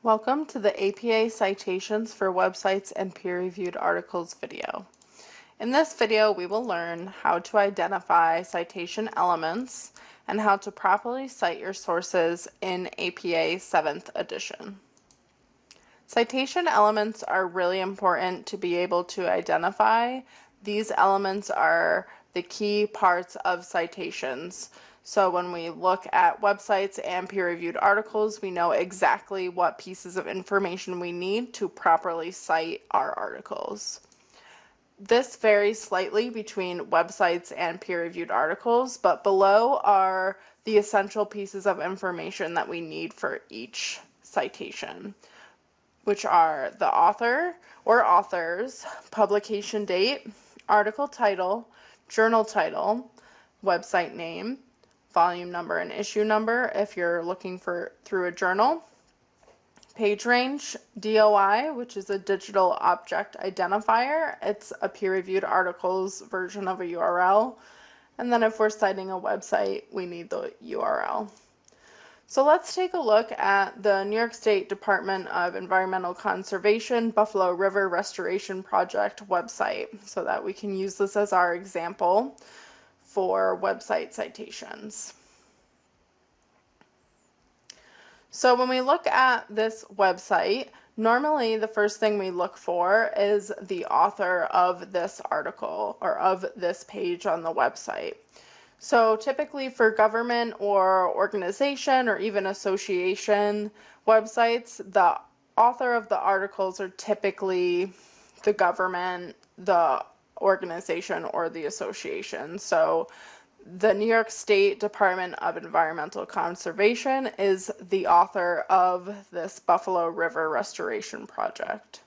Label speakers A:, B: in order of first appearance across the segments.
A: Welcome to the APA Citations for Websites and Peer-Reviewed Articles video. In this video, we will learn how to identify citation elements and how to properly cite your sources in APA 7th edition. Citation elements are really important to be able to identify. These elements are the key parts of citations. So when we look at websites and peer-reviewed articles, we know exactly what pieces of information we need to properly cite our articles. This varies slightly between websites and peer-reviewed articles, but below are the essential pieces of information that we need for each citation, which are the author or authors, publication date, article title, journal title, website name, volume number and issue number if you're looking through a journal, page range, DOI, which is a digital object identifier. It's a peer-reviewed articles version of a URL. And then if we're citing a website, we need the URL. So let's take a look at the New York State Department of Environmental Conservation Buffalo River Restoration Project website so that we can use this as our example for website citations. So when we look at this website, normally the first thing we look for is the author of this article or of this page on the website. So typically for government or organization or even association websites, the author of the articles are typically the government, the organization, or the association. So the New York State Department of Environmental Conservation is the author of this Buffalo River Restoration Project.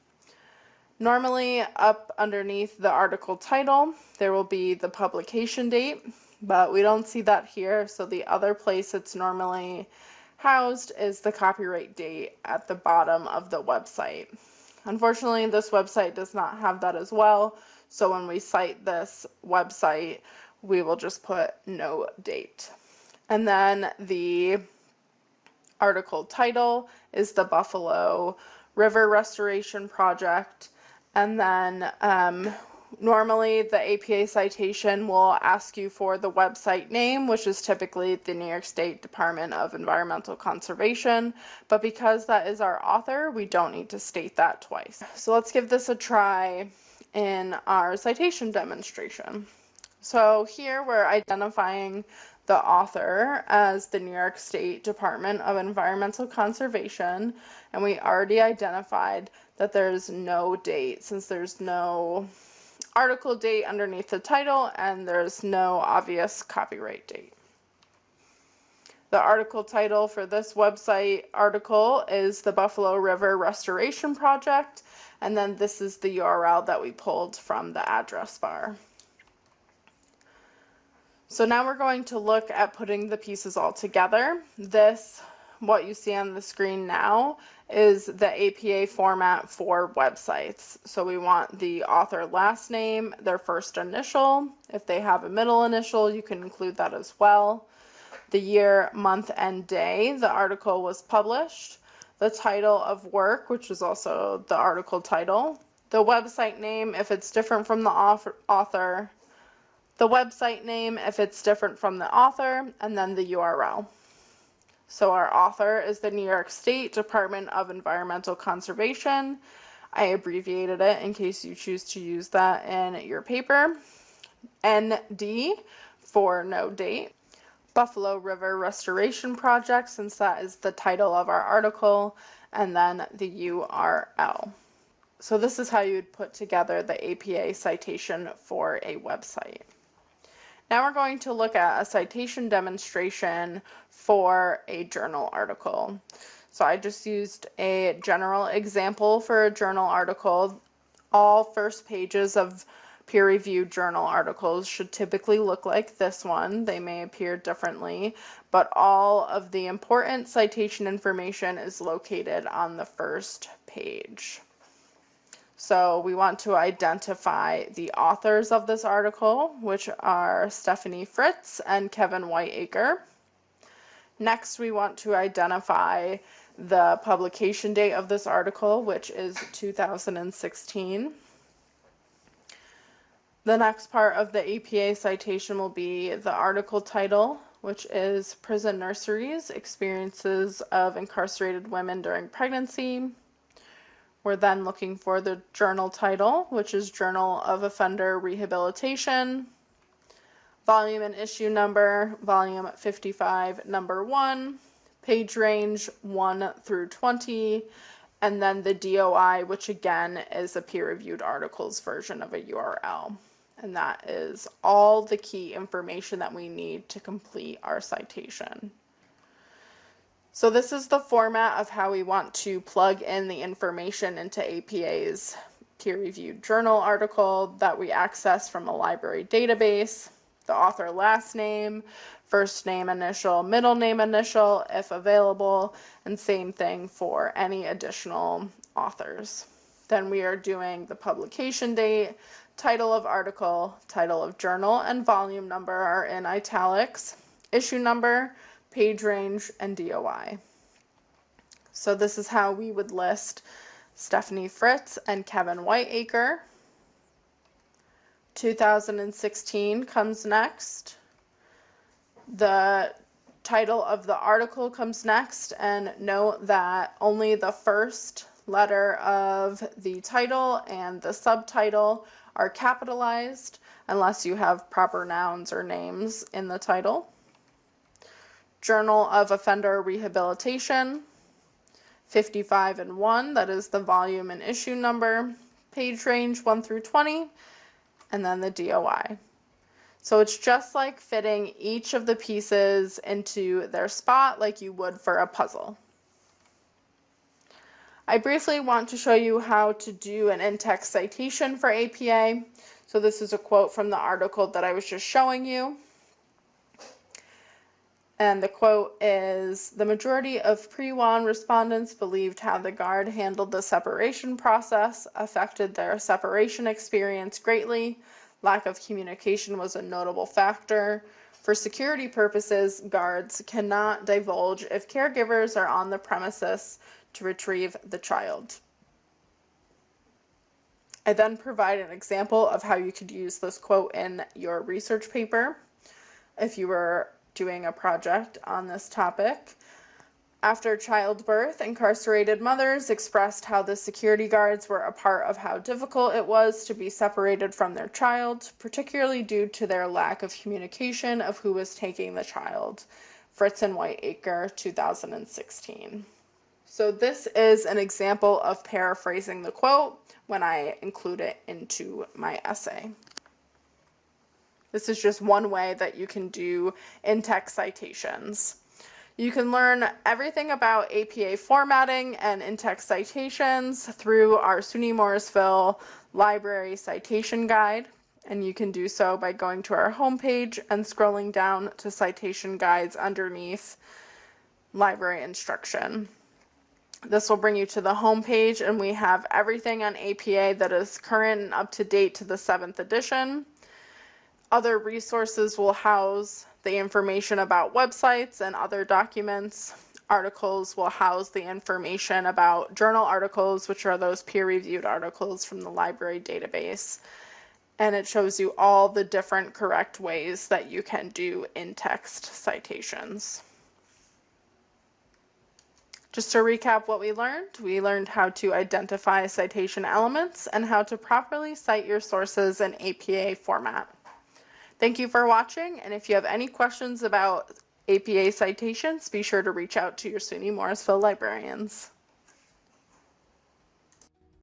A: Normally, up underneath the article title, there will be the publication date, but we don't see that here, so the other place it's normally housed is the copyright date at the bottom of the website. Unfortunately, this website does not have that as well, so when we cite this website, we will just put no date. And then the article title is the Buffalo River Restoration Project. And then normally the APA citation will ask you for the website name, which is typically the New York State Department of Environmental Conservation. But because that is our author, we don't need to state that twice. So let's give this a try in our citation demonstration. So here we're identifying the author as the New York State Department of Environmental Conservation, and we already identified that there's no date since there's no article date underneath the title and there's no obvious copyright date. The article title for this website article is the Buffalo River Restoration Project, and then this is the URL that we pulled from the address bar. So now we're going to look at putting the pieces all together. What you see on the screen now, is the APA format for websites. So we want the author last name, their first initial. If they have a middle initial, you can include that as well. The year, month, and day the article was published. The title of work, which is also the article title. The website name, if it's different from the author. The website name if it's different from the author, and then the URL. So our author is the New York State Department of Environmental Conservation. I abbreviated it in case you choose to use that in your paper. ND for no date. Buffalo River Restoration Project, since that is the title of our article, and then the URL. So this is how you would put together the APA citation for a website. Now we're going to look at a citation demonstration for a journal article. So I just used a general example for a journal article. All first pages of peer-reviewed journal articles should typically look like this one. They may appear differently, but all of the important citation information is located on the first page. So we want to identify the authors of this article, which are Stephanie Fritz and Kevin Whiteacre. Next, we want to identify the publication date of this article, which is 2016. The next part of the APA citation will be the article title, which is Prison Nurseries, Experiences of Incarcerated Women During Pregnancy. We're then looking for the journal title, which is Journal of Offender Rehabilitation. Volume and issue number, volume 55, number 1. Page range 1 through 20. And then the DOI, which again is a peer-reviewed articles version of a URL. And that is all the key information that we need to complete our citation. So this is the format of how we want to plug in the information into APA's peer-reviewed journal article that we access from a library database. The author last name, first name initial, middle name initial, if available, and same thing for any additional authors. Then we are doing the publication date, title of article, title of journal, and volume number are in italics, issue number, page range, and DOI. So this is how we would list Stephanie Fritz and Kevin Whiteacre. 2016 comes next. The title of the article comes next, and note that only the first letter of the title and the subtitle are capitalized unless you have proper nouns or names in the title. Journal of Offender Rehabilitation, 55 and 1, that is the volume and issue number, page range 1 through 20, and then the DOI. So it's just like fitting each of the pieces into their spot like you would for a puzzle. I briefly want to show you how to do an in-text citation for APA. So this is a quote from the article that I was just showing you. And the quote is, "The majority of pre-WAN respondents believed how the guard handled the separation process affected their separation experience greatly. Lack of communication was a notable factor. For security purposes, guards cannot divulge if caregivers are on the premises to retrieve the child." I then provide an example of how you could use this quote in your research paper if you were doing a project on this topic. After childbirth, incarcerated mothers expressed how the security guards were a part of how difficult it was to be separated from their child, particularly due to their lack of communication of who was taking the child. Fritz and Whiteacre, 2016. So this is an example of paraphrasing the quote when I include it into my essay. This is just one way that you can do in-text citations. You can learn everything about APA formatting and in-text citations through our SUNY Morrisville Library Citation Guide, and you can do so by going to our homepage and scrolling down to Citation Guides underneath Library Instruction. This will bring you to the homepage, and we have everything on APA that is current and up to date to the 7th edition. Other resources will house the information about websites and other documents. Articles will house the information about journal articles, which are those peer-reviewed articles from the library database. And it shows you all the different correct ways that you can do in-text citations. Just to recap what we learned how to identify citation elements and how to properly cite your sources in APA format. Thank you for watching, and if you have any questions about APA citations, be sure to reach out to your SUNY Morrisville librarians.